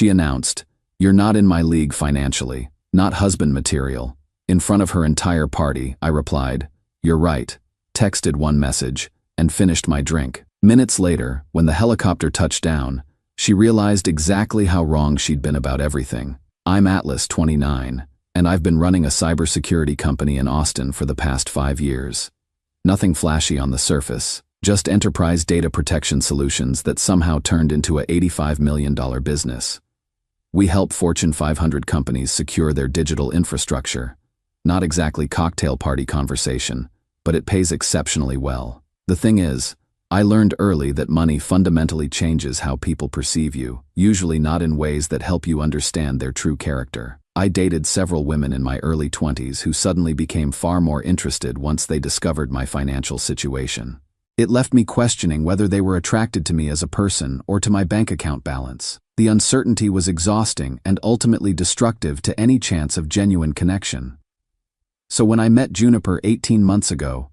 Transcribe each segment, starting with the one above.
She announced, "You're not in my league financially, not husband material." In front of her entire party, I replied, "You're right," texted one message, and finished my drink. Minutes later, when the helicopter touched down, she realized exactly how wrong she'd been about everything. I'm Atlas, 29, and I've been running a cybersecurity company in Austin for the past 5 years. Nothing flashy on the surface, just enterprise data protection solutions that somehow turned into a $85 million business. We help Fortune 500 companies secure their digital infrastructure. Not exactly cocktail party conversation, but it pays exceptionally well. The thing is, I learned early that money fundamentally changes how people perceive you, usually not in ways that help you understand their true character. I dated several women in my early 20s who suddenly became far more interested once they discovered my financial situation. It left me questioning whether they were attracted to me as a person or to my bank account balance. The uncertainty was exhausting and ultimately destructive to any chance of genuine connection. So when I met Juniper 18 months ago,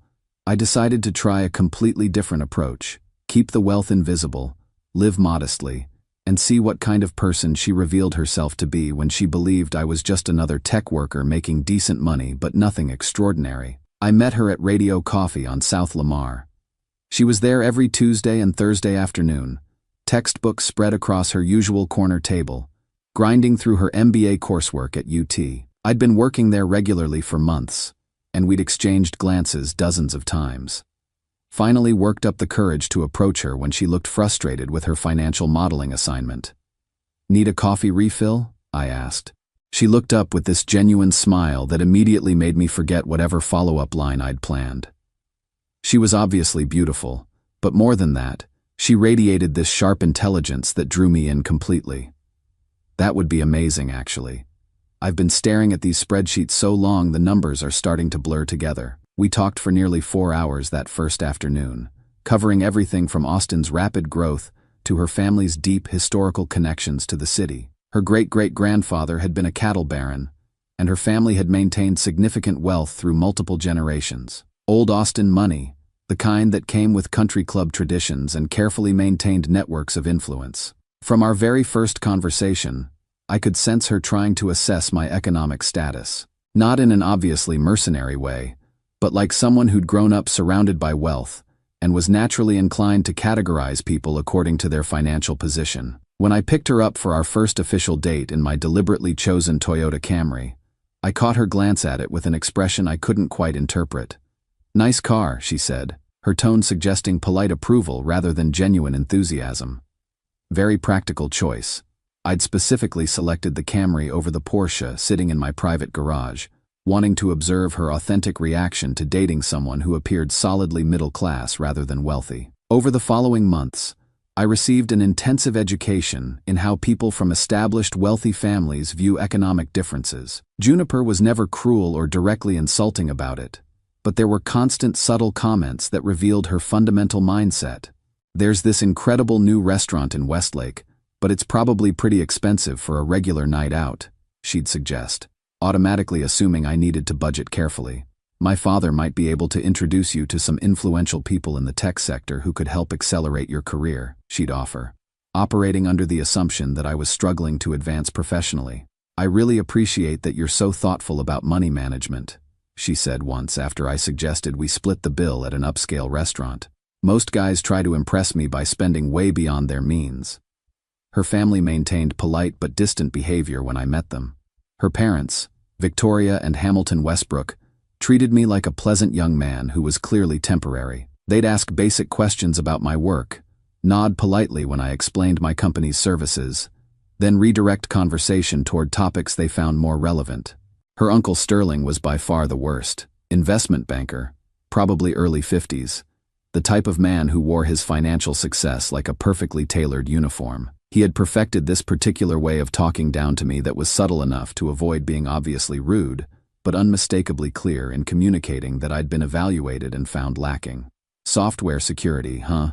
I decided to try a completely different approach. Keep the wealth invisible, live modestly, and see what kind of person she revealed herself to be when she believed I was just another tech worker making decent money but nothing extraordinary. I met her at Radio Coffee on South Lamar. She was there every Tuesday and Thursday afternoon, textbooks spread across her usual corner table, grinding through her MBA coursework at UT. I'd been working there regularly for months, and we'd exchanged glances dozens of times. Finally worked up the courage to approach her when she looked frustrated with her financial modeling assignment. "Need a coffee refill?" I asked. She looked up with this genuine smile that immediately made me forget whatever follow-up line I'd planned. She was obviously beautiful, but more than that, she radiated this sharp intelligence that drew me in completely. That would be amazing, actually. I've been staring at these spreadsheets so long the numbers are starting to blur together. We talked for nearly 4 hours that first afternoon, covering everything from Austin's rapid growth to her family's deep historical connections to the city. Her great-great-grandfather had been a cattle baron, and her family had maintained significant wealth through multiple generations. Old Austin money, the kind that came with country club traditions and carefully maintained networks of influence. From our very first conversation, I could sense her trying to assess my economic status. Not in an obviously mercenary way, but like someone who'd grown up surrounded by wealth and was naturally inclined to categorize people according to their financial position. When I picked her up for our first official date in my deliberately chosen Toyota Camry, I caught her glance at it with an expression I couldn't quite interpret. "Nice car," she said, her tone suggesting polite approval rather than genuine enthusiasm. "Very practical choice." I'd specifically selected the Camry over the Porsche sitting in my private garage, wanting to observe her authentic reaction to dating someone who appeared solidly middle class rather than wealthy. Over the following months, I received an intensive education in how people from established wealthy families view economic differences. Juniper was never cruel or directly insulting about it, but there were constant subtle comments that revealed her fundamental mindset. "There's this incredible new restaurant in Westlake, but it's probably pretty expensive for a regular night out," she'd suggest, automatically assuming I needed to budget carefully. "My father might be able to introduce you to some influential people in the tech sector who could help accelerate your career," she'd offer, operating under the assumption that I was struggling to advance professionally. "I really appreciate that you're so thoughtful about money management," she said once after I suggested we split the bill at an upscale restaurant. "Most guys try to impress me by spending way beyond their means." Her family maintained polite but distant behavior when I met them. Her parents, Victoria and Hamilton Westbrook, treated me like a pleasant young man who was clearly temporary. They'd ask basic questions about my work, nod politely when I explained my company's services, then redirect conversation toward topics they found more relevant. Her uncle Sterling was by far the worst. Investment banker, probably early 50s, the type of man who wore his financial success like a perfectly tailored uniform. He had perfected this particular way of talking down to me that was subtle enough to avoid being obviously rude, but unmistakably clear in communicating that I'd been evaluated and found lacking. "Software security, huh?"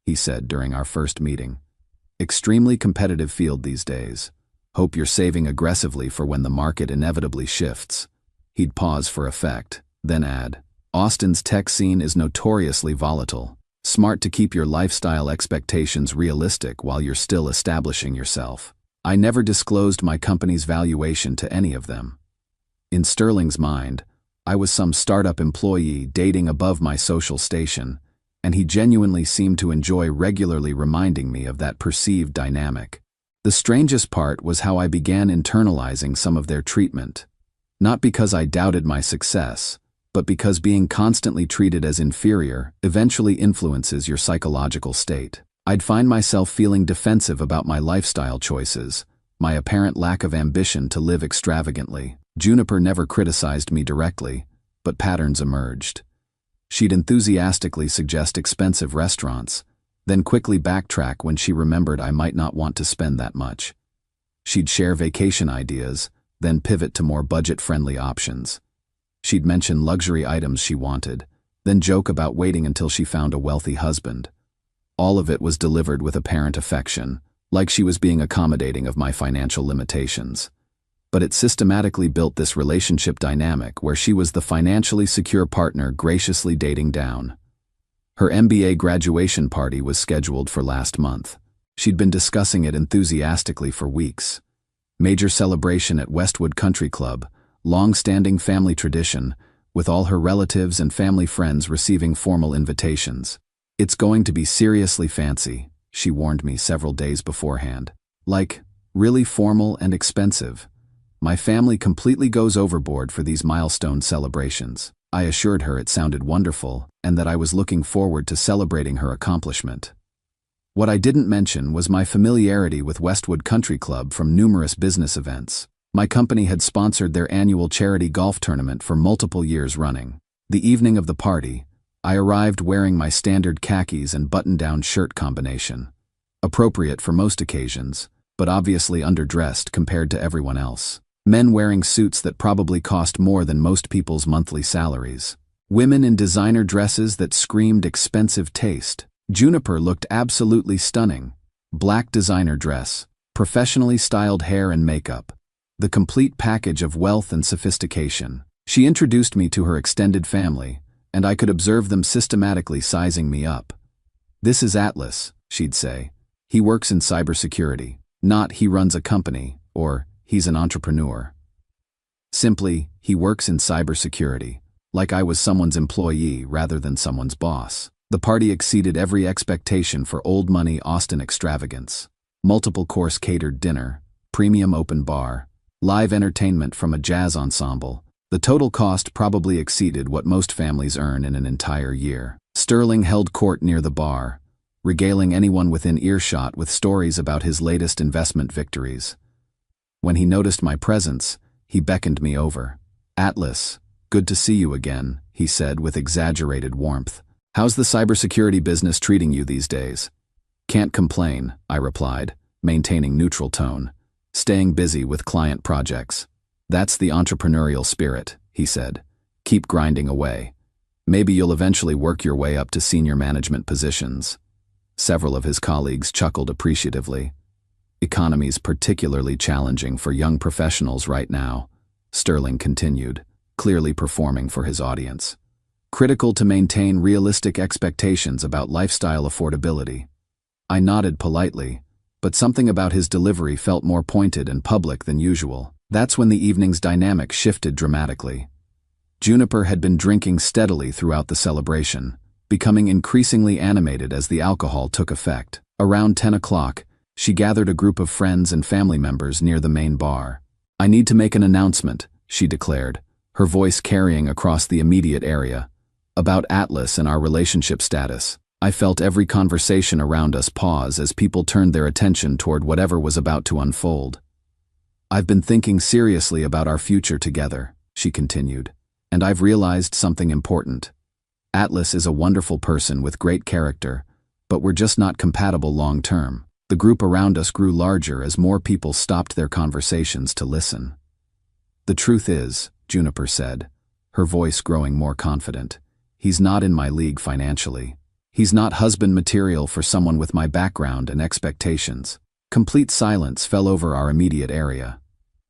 he said during our first meeting. "Extremely competitive field these days. Hope you're saving aggressively for when the market inevitably shifts." He'd pause for effect, then add, "Austin's tech scene is notoriously volatile. Smart to keep your lifestyle expectations realistic while you're still establishing yourself." I never disclosed my company's valuation to any of them. In Sterling's mind, I was some startup employee dating above my social station, and he genuinely seemed to enjoy regularly reminding me of that perceived dynamic. The strangest part was how I began internalizing some of their treatment. Not because I doubted my success, but because being constantly treated as inferior eventually influences your psychological state. I'd find myself feeling defensive about my lifestyle choices, my apparent lack of ambition to live extravagantly. Juniper never criticized me directly, but patterns emerged. She'd enthusiastically suggest expensive restaurants, then quickly backtrack when she remembered I might not want to spend that much. She'd share vacation ideas, then pivot to more budget-friendly options. She'd mention luxury items she wanted, then joke about waiting until she found a wealthy husband. All of it was delivered with apparent affection, like she was being accommodating of my financial limitations. But it systematically built this relationship dynamic where she was the financially secure partner graciously dating down. Her MBA graduation party was scheduled for last month. She'd been discussing it enthusiastically for weeks. Major celebration at Westwood Country Club, long-standing family tradition, with all her relatives and family friends receiving formal invitations. It's going to be seriously fancy, she warned me several days beforehand. Like, really formal and expensive. My family completely goes overboard for these milestone celebrations. I assured her it sounded wonderful and that I was looking forward to celebrating her accomplishment. What I didn't mention was my familiarity with Westwood Country Club from numerous business events. My company had sponsored their annual charity golf tournament for multiple years running. The evening of the party, I arrived wearing my standard khakis and button-down shirt combination. Appropriate for most occasions, but obviously underdressed compared to everyone else. Men wearing suits that probably cost more than most people's monthly salaries. Women in designer dresses that screamed expensive taste. Juniper looked absolutely stunning. Black designer dress, professionally styled hair and makeup. The complete package of wealth and sophistication. She introduced me to her extended family, and I could observe them systematically sizing me up. "This is Atlas," she'd say. "He works in cybersecurity. Not he runs a company, or he's an entrepreneur. Simply, he works in cybersecurity, like I was someone's employee rather than someone's boss." The party exceeded every expectation for old money Austin extravagance. Multiple course catered dinner, premium open bar, live entertainment from a jazz ensemble. The total cost probably exceeded what most families earn in an entire year. Sterling held court near the bar, regaling anyone within earshot with stories about his latest investment victories. When he noticed my presence, he beckoned me over. "Atlas, good to see you again," he said with exaggerated warmth. "How's the cybersecurity business treating you these days?" "Can't complain," I replied, maintaining neutral tone. "Staying busy with client projects. That's the entrepreneurial spirit," he said. "Keep grinding away. Maybe you'll eventually work your way up to senior management positions." Several of his colleagues chuckled appreciatively. "Economy's particularly challenging for young professionals right now," Sterling continued, clearly performing for his audience. "Critical to maintain realistic expectations about lifestyle affordability." I nodded politely, but something about his delivery felt more pointed and public than usual. That's when the evening's dynamic shifted dramatically. Juniper had been drinking steadily throughout the celebration, becoming increasingly animated as the alcohol took effect. Around 10 o'clock, she gathered a group of friends and family members near the main bar. "I need to make an announcement," she declared, her voice carrying across the immediate area. "About Atlas and our relationship status." I felt every conversation around us pause as people turned their attention toward whatever was about to unfold. "I've been thinking seriously about our future together," she continued, "and I've realized something important. Atlas is a wonderful person with great character, but we're just not compatible long-term." The group around us grew larger as more people stopped their conversations to listen. "The truth is," Juniper said, her voice growing more confident, "he's not in my league financially. He's not husband material for someone with my background and expectations." Complete silence fell over our immediate area.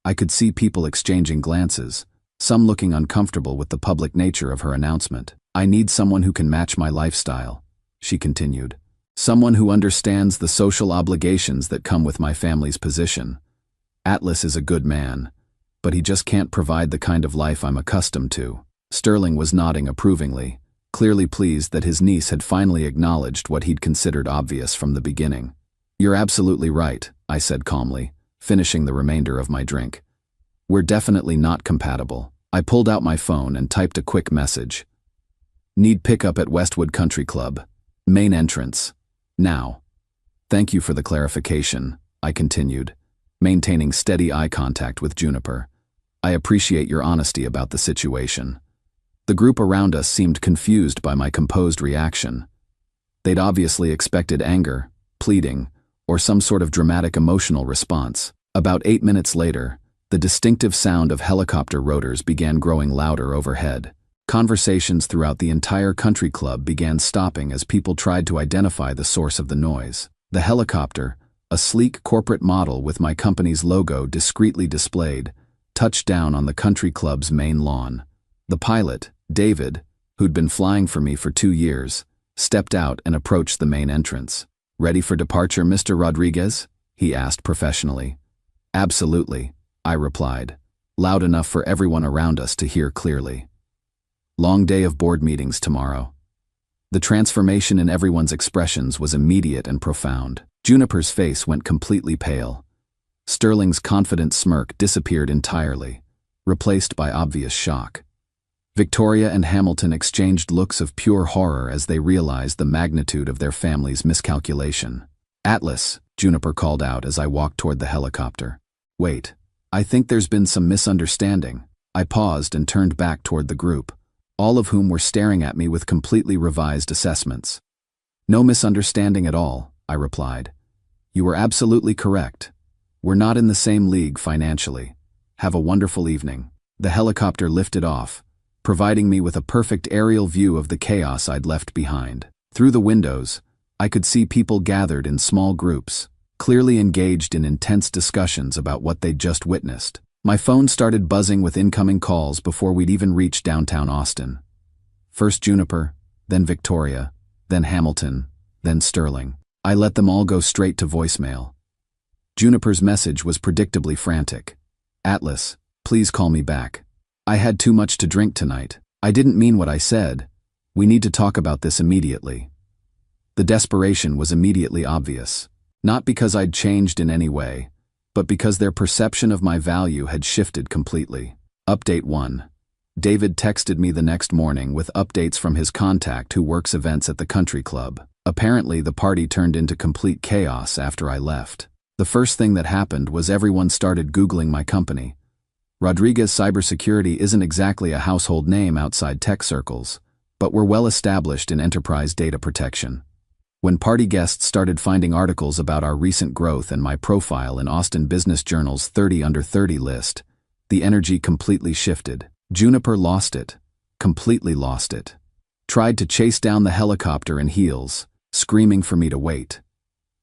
I could see people exchanging glances, some looking uncomfortable with the public nature of her announcement. "I need someone who can match my lifestyle," she continued. "Someone who understands the social obligations that come with my family's position, Atlas is a good man, but he just can't provide the kind of life I'm accustomed to. Sterling was nodding approvingly, clearly pleased that his niece had finally acknowledged what he'd considered obvious from the beginning. You're absolutely right, I said calmly, finishing the remainder of my drink. We're definitely not compatible. I pulled out my phone and typed a quick message. Need pickup at Westwood Country Club. Main entrance. Now. Thank you for the clarification, I continued, maintaining steady eye contact with Juniper. I appreciate your honesty about the situation. The group around us seemed confused by my composed reaction. They'd obviously expected anger, pleading, or some sort of dramatic emotional response. About 8 minutes later, the distinctive sound of helicopter rotors began growing louder overhead. Conversations throughout the entire country club began stopping as people tried to identify the source of the noise. The helicopter, a sleek corporate model with my company's logo discreetly displayed, touched down on the country club's main lawn. The pilot, David, who'd been flying for me for 2 years, stepped out and approached the main entrance. Ready for departure, Mr. Rodriguez? He asked professionally. Absolutely, I replied, loud enough for everyone around us to hear clearly. Long day of board meetings tomorrow. The transformation in everyone's expressions was immediate and profound. Juniper's face went completely pale. Sterling's confident smirk disappeared entirely, replaced by obvious shock. Victoria and Hamilton exchanged looks of pure horror as they realized the magnitude of their family's miscalculation. Atlas, Juniper called out as I walked toward the helicopter. Wait, I think there's been some misunderstanding. I paused and turned back toward the group, all of whom were staring at me with completely revised assessments. No misunderstanding at all, I replied. You were absolutely correct. We're not in the same league financially. Have a wonderful evening. The helicopter lifted off, providing me with a perfect aerial view of the chaos I'd left behind. Through the windows, I could see people gathered in small groups, clearly engaged in intense discussions about what they'd just witnessed. My phone started buzzing with incoming calls before we'd even reached downtown Austin. First Juniper, then Victoria, then Hamilton, then Sterling. I let them all go straight to voicemail. Juniper's message was predictably frantic. Atlas, please call me back. I had too much to drink tonight. I didn't mean what I said. We need to talk about this immediately. The desperation was immediately obvious. Not because I'd changed in any way, but because their perception of my value had shifted completely. Update 1. David texted me the next morning with updates from his contact who works events at the country club. Apparently, the party turned into complete chaos after I left. The first thing that happened was everyone started Googling my company. Rodriguez Cybersecurity isn't exactly a household name outside tech circles, but we're well established in enterprise data protection. When party guests started finding articles about our recent growth and my profile in Austin Business Journal's 30 Under 30 list, the energy completely shifted. Juniper lost it. Completely lost it. Tried to chase down the helicopter in heels, screaming for me to wait.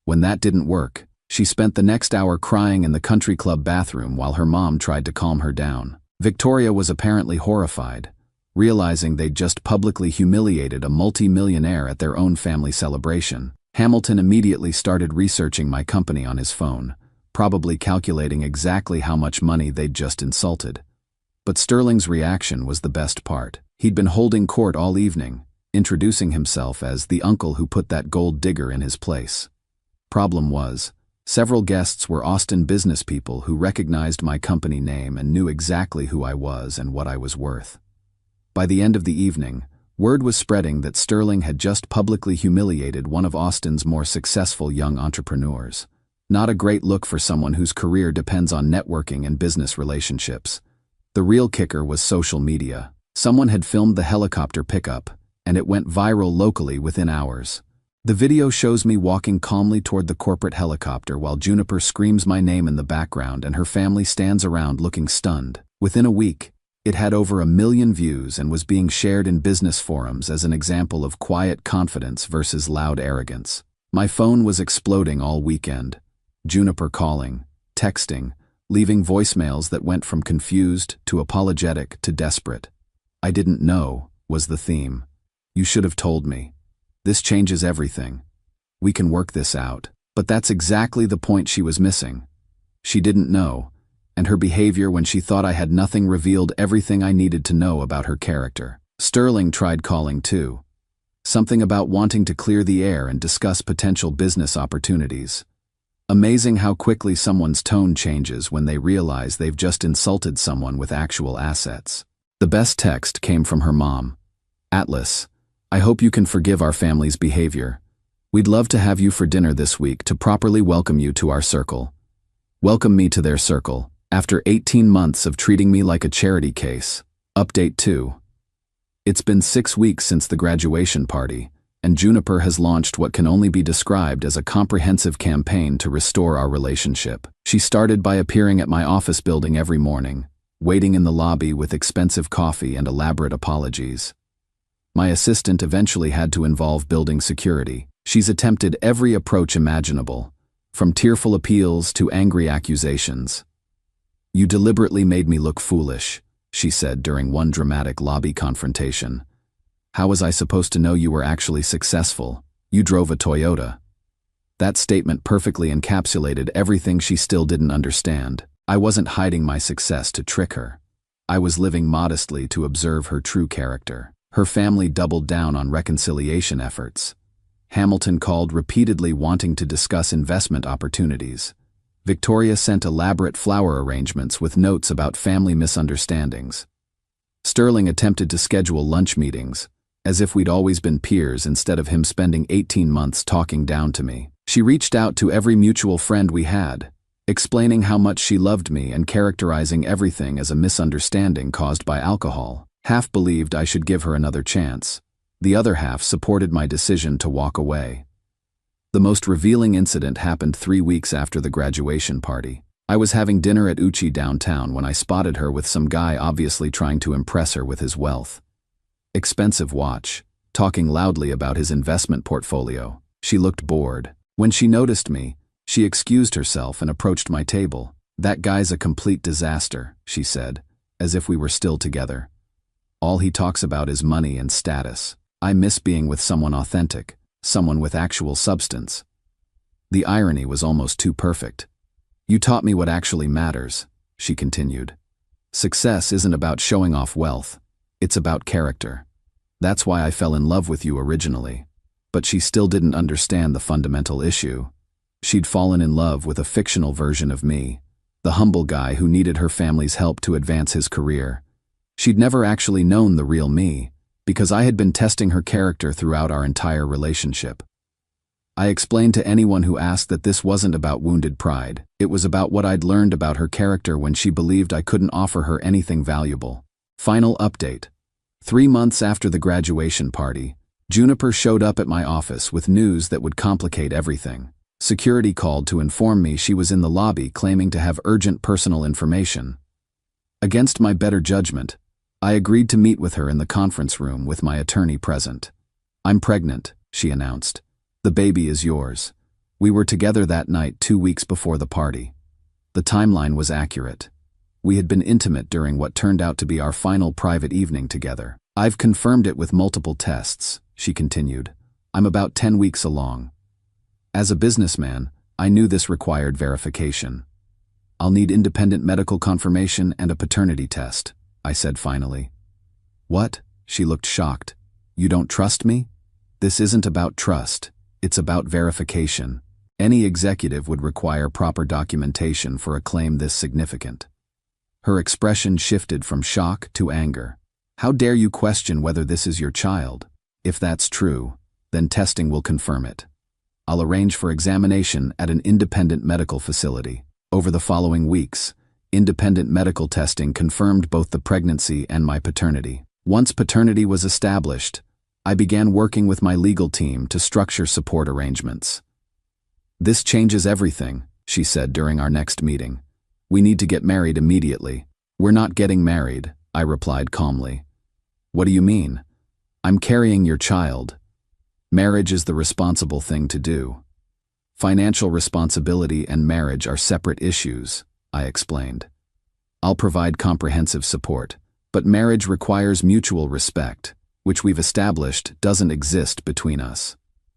When that didn't work, she spent the next hour crying in the country club bathroom while her mom tried to calm her down. Victoria was apparently horrified, realizing they'd just publicly humiliated a multi-millionaire at their own family celebration. Hamilton immediately started researching my company on his phone, probably calculating exactly how much money they'd just insulted. But Sterling's reaction was the best part. He'd been holding court all evening, introducing himself as the uncle who put that gold digger in his place. Problem was, several guests were Austin business people who recognized my company name and knew exactly who I was and what I was worth. By the end of the evening, word was spreading that Sterling had just publicly humiliated one of Austin's more successful young entrepreneurs. Not a great look for someone whose career depends on networking and business relationships. The real kicker was social media. Someone had filmed the helicopter pickup, and it went viral locally within hours. The video shows me walking calmly toward the corporate helicopter while Juniper screams my name in the background and her family stands around looking stunned. Within a week, it had over 1 million views and was being shared in business forums as an example of quiet confidence versus loud arrogance. My phone was exploding all weekend. Juniper calling, texting, leaving voicemails that went from confused to apologetic to desperate. I didn't know, was the theme. You should have told me. This changes everything. We can work this out. But that's exactly the point she was missing. She didn't know, and her behavior when she thought I had nothing revealed everything I needed to know about her character. Sterling tried calling too. Something about wanting to clear the air and discuss potential business opportunities. Amazing how quickly someone's tone changes when they realize they've just insulted someone with actual assets. The best text came from her mom. Atlas, I hope you can forgive our family's behavior. We'd love to have you for dinner this week to properly welcome you to our circle. Welcome me to their circle, after 18 months of treating me like a charity case. Update 2. It's been 6 weeks since the graduation party, and Juniper has launched what can only be described as a comprehensive campaign to restore our relationship. She started by appearing at my office building every morning, waiting in the lobby with expensive coffee and elaborate apologies. My assistant eventually had to involve building security. She's attempted every approach imaginable, from tearful appeals to angry accusations. You deliberately made me look foolish, she said during one dramatic lobby confrontation. How was I supposed to know you were actually successful? You drove a Toyota. That statement perfectly encapsulated everything she still didn't understand. I wasn't hiding my success to trick her. I was living modestly to observe her true character. Her family doubled down on reconciliation efforts. Hamilton called repeatedly wanting to discuss investment opportunities. Victoria sent elaborate flower arrangements with notes about family misunderstandings. Sterling attempted to schedule lunch meetings, as if we'd always been peers instead of him spending 18 months talking down to me. She reached out to every mutual friend we had, explaining how much she loved me and characterizing everything as a misunderstanding caused by alcohol. Half believed I should give her another chance. The other half supported my decision to walk away. The most revealing incident happened 3 weeks after the graduation party. I was having dinner at Uchi downtown when I spotted her with some guy obviously trying to impress her with his wealth. Expensive watch, talking loudly about his investment portfolio. She looked bored. When she noticed me, she excused herself and approached my table. That guy's a complete disaster, she said, as if we were still together. All he talks about is money and status. I miss being with someone authentic, someone with actual substance. The irony was almost too perfect. You taught me what actually matters, she continued. Success isn't about showing off wealth, it's about character. That's why I fell in love with you originally. But she still didn't understand the fundamental issue. She'd fallen in love with a fictional version of me, the humble guy who needed her family's help to advance his career. She'd never actually known the real me, because I had been testing her character throughout our entire relationship. I explained to anyone who asked that this wasn't about wounded pride. It was about what I'd learned about her character when she believed I couldn't offer her anything valuable. Final update. 3 months after the graduation party, Juniper showed up at my office with news that would complicate everything. Security called to inform me she was in the lobby claiming to have urgent personal information. Against my better judgment, I agreed to meet with her in the conference room with my attorney present. I'm pregnant, she announced. The baby is yours. We were together that night 2 weeks before the party. The timeline was accurate. We had been intimate during what turned out to be our final private evening together. I've confirmed it with multiple tests, she continued. I'm about 10 weeks along. As a businessman, I knew this required verification. I'll need independent medical confirmation and a paternity test, I said finally. What? She looked shocked. You don't trust me? This isn't about trust. It's about verification. Any executive would require proper documentation for a claim this significant. Her expression shifted from shock to anger. How dare you question whether this is your child? If that's true, then testing will confirm it. I'll arrange for examination at an independent medical facility. Over the following weeks, independent medical testing confirmed both the pregnancy and my paternity. Once paternity was established, I began working with my legal team to structure support arrangements. This changes everything, she said during our next meeting. We need to get married immediately. We're not getting married, I replied calmly. What do you mean? I'm carrying your child. Marriage is the responsible thing to do. Financial responsibility and marriage are separate issues, I explained. I'll provide comprehensive support, but marriage requires mutual respect, which we've established doesn't exist between us.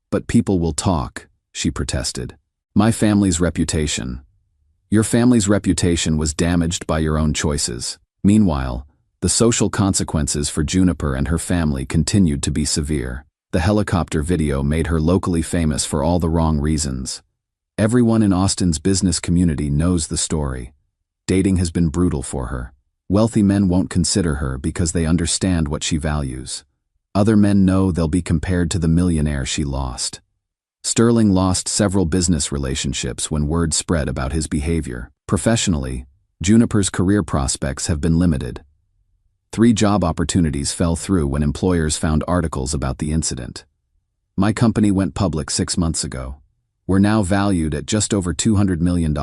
But people will talk, she protested. My family's reputation. Your family's reputation was damaged by your own choices. Meanwhile, the social consequences for Juniper and her family continued to be severe. The helicopter video made her locally famous for all the wrong reasons. Everyone in Austin's business community knows the story. Dating has been brutal for her. Wealthy men won't consider her because they understand what she values. Other men know they'll be compared to the millionaire she lost. Sterling lost several business relationships when word spread about his behavior. Professionally, Juniper's career prospects have been limited. 3 job opportunities fell through when employers found articles about the incident. My company went public 6 months ago. We're now valued at just over $200 million,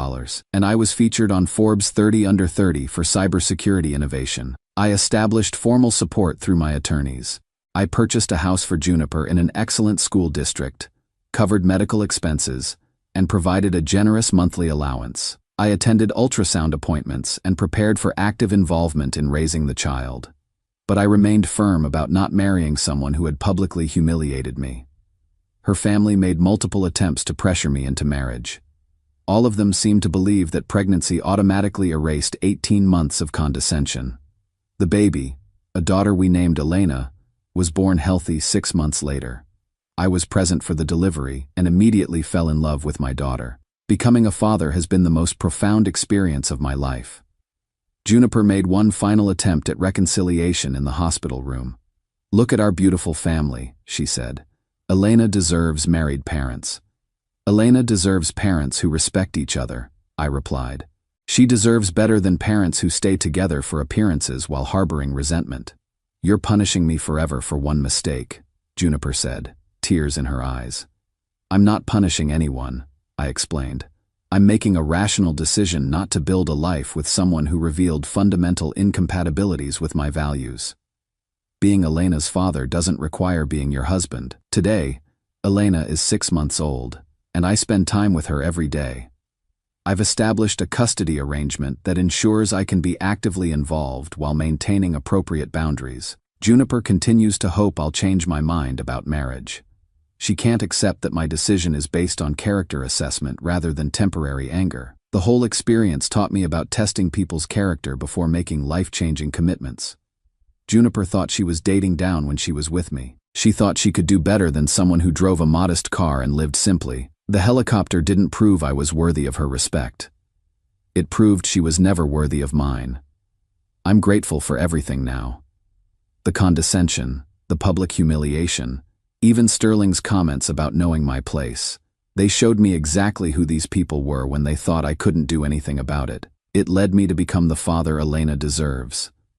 and I was featured on Forbes 30 Under 30 for cybersecurity innovation. I established formal support through my attorneys. I purchased a house for Juniper in an excellent school district, covered medical expenses, and provided a generous monthly allowance. I attended ultrasound appointments and prepared for active involvement in raising the child. But I remained firm about not marrying someone who had publicly humiliated me. Her family made multiple attempts to pressure me into marriage. All of them seemed to believe that pregnancy automatically erased 18 months of condescension. The baby, a daughter we named Elena, was born healthy 6 months later. I was present for the delivery and immediately fell in love with my daughter. Becoming a father has been the most profound experience of my life. Juniper made one final attempt at reconciliation in the hospital room. "Look at our beautiful family," she said. "Elena deserves married parents." "Elena deserves parents who respect each other," I replied. "She deserves better than parents who stay together for appearances while harboring resentment." "You're punishing me forever for one mistake," Juniper said, tears in her eyes. "I'm not punishing anyone," I explained. "I'm making a rational decision not to build a life with someone who revealed fundamental incompatibilities with my values. Being Elena's father doesn't require being your husband. Today, Elena is 6 months old, and I spend time with her every day. I've established a custody arrangement that ensures I can be actively involved while maintaining appropriate boundaries." Juniper continues to hope I'll change my mind about marriage. She can't accept that my decision is based on character assessment rather than temporary anger. The whole experience taught me about testing people's character before making life-changing commitments. Juniper thought she was dating down when she was with me. She thought she could do better than someone who drove a modest car and lived simply. The helicopter didn't prove I was worthy of her respect. It proved she was never worthy of mine. I'm grateful for everything now. The condescension, the public humiliation, even Sterling's comments about knowing my place. They showed me exactly who these people were when they thought I couldn't do anything about it. It led me to become the father Elena deserves.